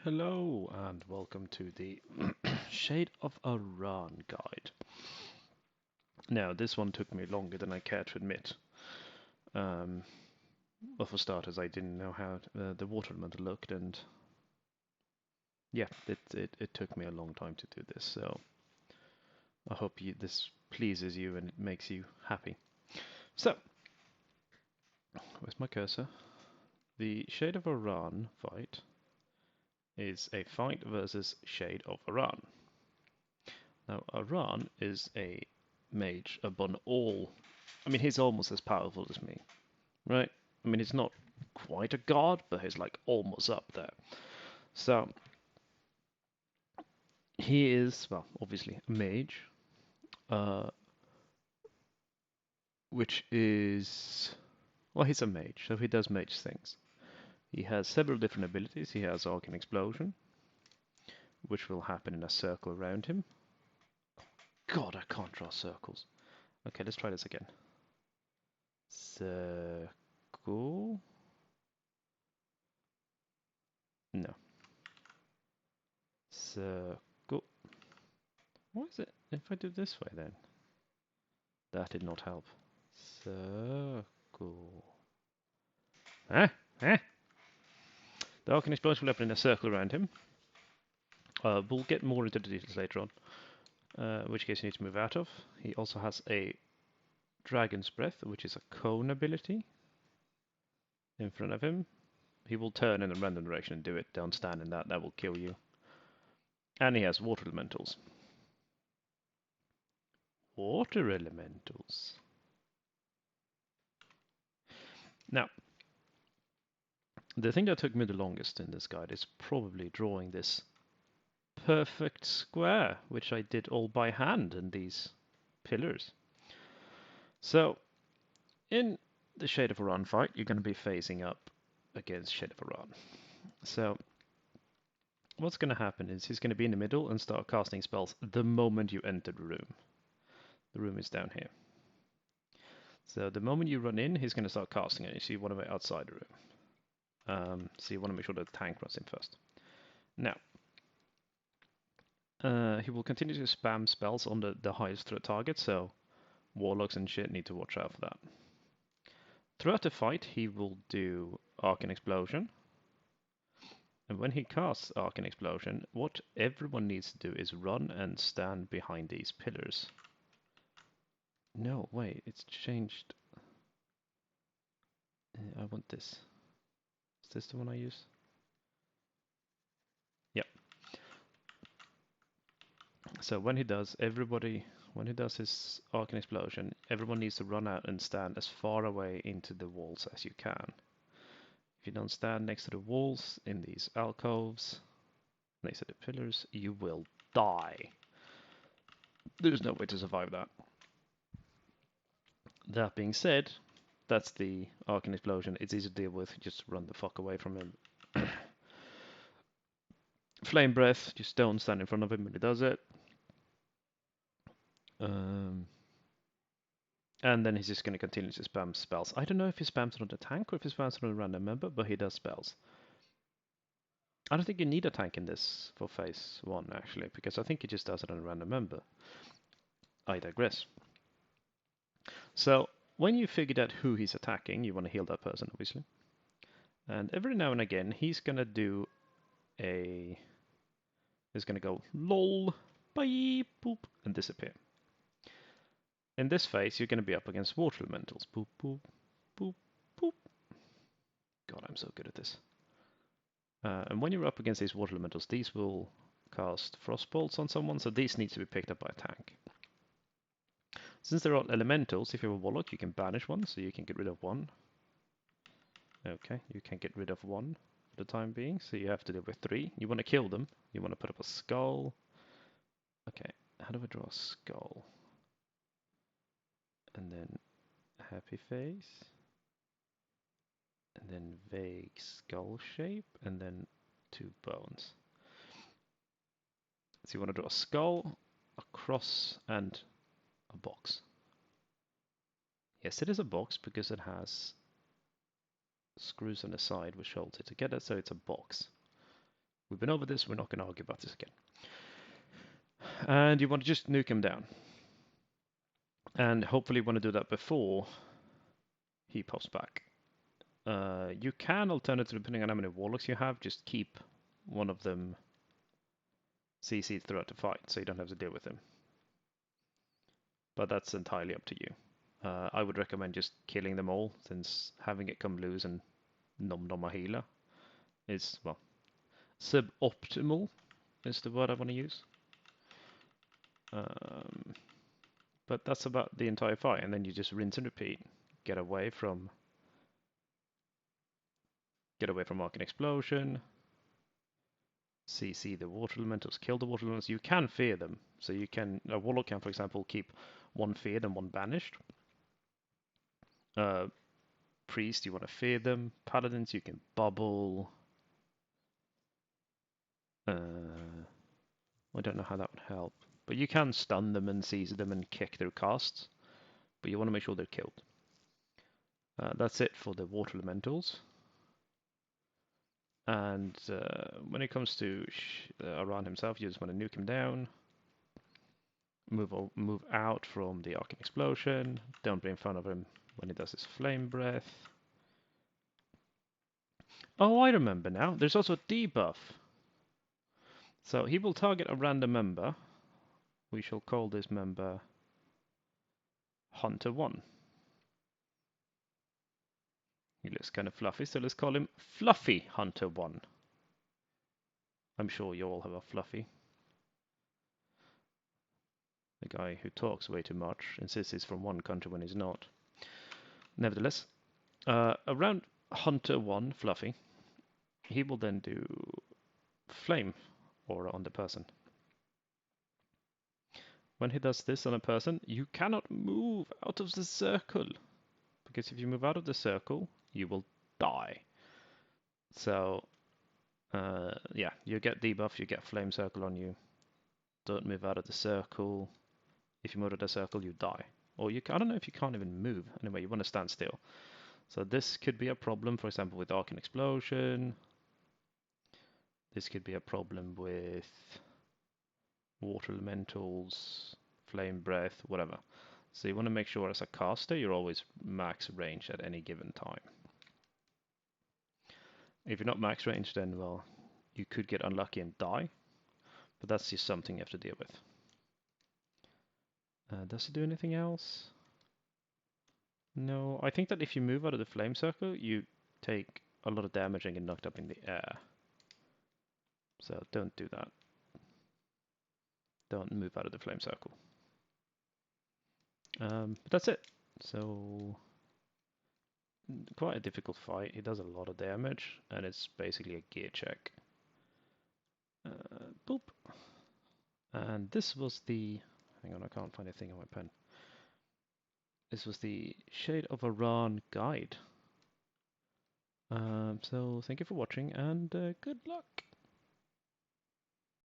Hello and welcome to the Shade of Aran guide. Now, this one took me longer than I care to admit. Um, well, for starters, I didn't know how the water elemental looked, and yeah, it took me a long time to do this. So I hope this pleases you and it makes you happy. So, where's my cursor? The Shade of Aran fight is a fight versus Shade of Aran. Now, Aran is a mage upon all. I mean, he's almost as powerful as me, right? I mean, he's not quite a god, but he's like almost up there. So, he is, well, obviously a mage, uh, which is, well, he's a mage, so he does mage things. He has several different abilities. He has Arcane Explosion, which will happen in a circle around him. God, I can't draw circles. Okay, let's try this again. Circle. No. Circle. What is it? If I do this way then? That did not help. Circle. Eh? Eh? The Arcane Explosion will happen in a circle around him. We'll get more into the details later on, which case you need to move out of. He also has a Dragon's Breath, which is a cone ability in front of him. He will turn in a random direction and do it. Don't stand in that, that will kill you. And he has water elementals. Water elementals. Now, the thing that took me the longest in this guide is probably drawing this perfect square, which I did all by hand in these pillars. So, in the Shade of Aran fight, you're going to be facing up against Shade of Aran. So, what's going to happen is he's going to be in the middle and start casting spells the moment you enter the room. The room is down here. So, the moment you run in, he's going to start casting it. So, you want to be outside the room. So, you want to make sure that the tank runs in first. Now, he will continue to spam spells on the highest threat target, so warlocks and shit need to watch out for that. Throughout the fight, he will do Arcane Explosion. And when he casts Arcane Explosion, what everyone needs to do is run and stand behind these pillars. No, wait, it's changed. I want this. Is this the one I use? Yep. So when he does, when he does his Arcane Explosion, everyone needs to run out and stand as far away into the walls as you can. If you don't stand next to the walls in these alcoves, next to the pillars, you will die. There's no way to survive that. That being said, that's the Arcane Explosion. It's easy to deal with. Just run the fuck away from him. Flame Breath, just don't stand in front of him when he does it. And then he's just going to continue to spam spells. I don't know if he spams it on the tank or if he spams it on a random member, but he does spells. I don't think you need a tank in this for phase 1, actually, because I think he just does it on a random member. I digress. So, when you figured out who he's attacking, you want to heal that person, obviously. And every now and again, he's going to do a... He's going to go, lol, bye, boop, and disappear. In this phase, you're going to be up against water elementals. Boop, boop, boop, boop. God, I'm so good at this. And when you're up against these water elementals, these will cast frost bolts on someone, so these need to be picked up by a tank. Since they're all elementals, if you're a warlock, you can banish one, so you can get rid of one. Okay, you can get rid of one for the time being, so you have to deal with 3. You want to kill them, you want to put up a skull. Okay, how do I draw a skull? And then happy face. And then vague skull shape, and then 2 bones. So you want to draw a skull, a cross, and a box. Yes, it is a box because it has screws on the side which holds it together, so it's a box. We've been over this, we're not going to argue about this again. And you want to just nuke him down. And hopefully you want to do that before he pops back. You can, alternatively, depending on how many warlocks you have, just keep one of them CC'd throughout the fight, so you don't have to deal with him. But that's entirely up to you. I would recommend just killing them all, since having it come loose and nom a healer is, well, suboptimal is the word I want to use. But that's about the entire fight, and then you just rinse and repeat. Get away from Arc and Explosion. CC the water elementals, kill the water elementals. You can fear them, so you can. A warlock can, for example, keep one feared and one banished. Priest, you want to fear them. Paladins, you can bubble. I don't know how that would help, but you can stun them and seize them and kick their casts. But you want to make sure they're killed. That's it for the water elementals. And when it comes to Aran himself, you just want to nuke him down. Move out from the Arcane Explosion. Don't be in front of him when he does his Flame Breath. Oh, I remember now. There's also a debuff. So he will target a random member. We shall call this member Hunter 1. He looks kind of fluffy, so let's call him Fluffy Hunter 1. I'm sure you all have a Fluffy. The guy who talks way too much, insists he's from one country when he's not. Nevertheless, around Hunter 1, Fluffy, he will then do Flame Aura on the person. When he does this on a person, you cannot move out of the circle. Because if you move out of the circle, you will die. So, yeah, you get debuff, you get Flame Circle on you. Don't move out of the circle. If you move out of the circle, you die. Or I don't know if you can't even move. Anyway, you want to stand still. So this could be a problem, for example, with Arcane Explosion. This could be a problem with water elementals, flame breath, whatever. So you want to make sure as a caster you're always max range at any given time. If you're not max range, then well, you could get unlucky and die, but that's just something you have to deal with. Does it do anything else? No, I think that if you move out of the flame circle, you take a lot of damage and get knocked up in the air. So don't do that. Don't move out of the flame circle. But that's it. So quite a difficult fight. He does a lot of damage, and it's basically a gear check. Boop. And this was the... Hang on, I can't find a thing on my pen. This was the Shade of Aran guide. So thank you for watching, and good luck!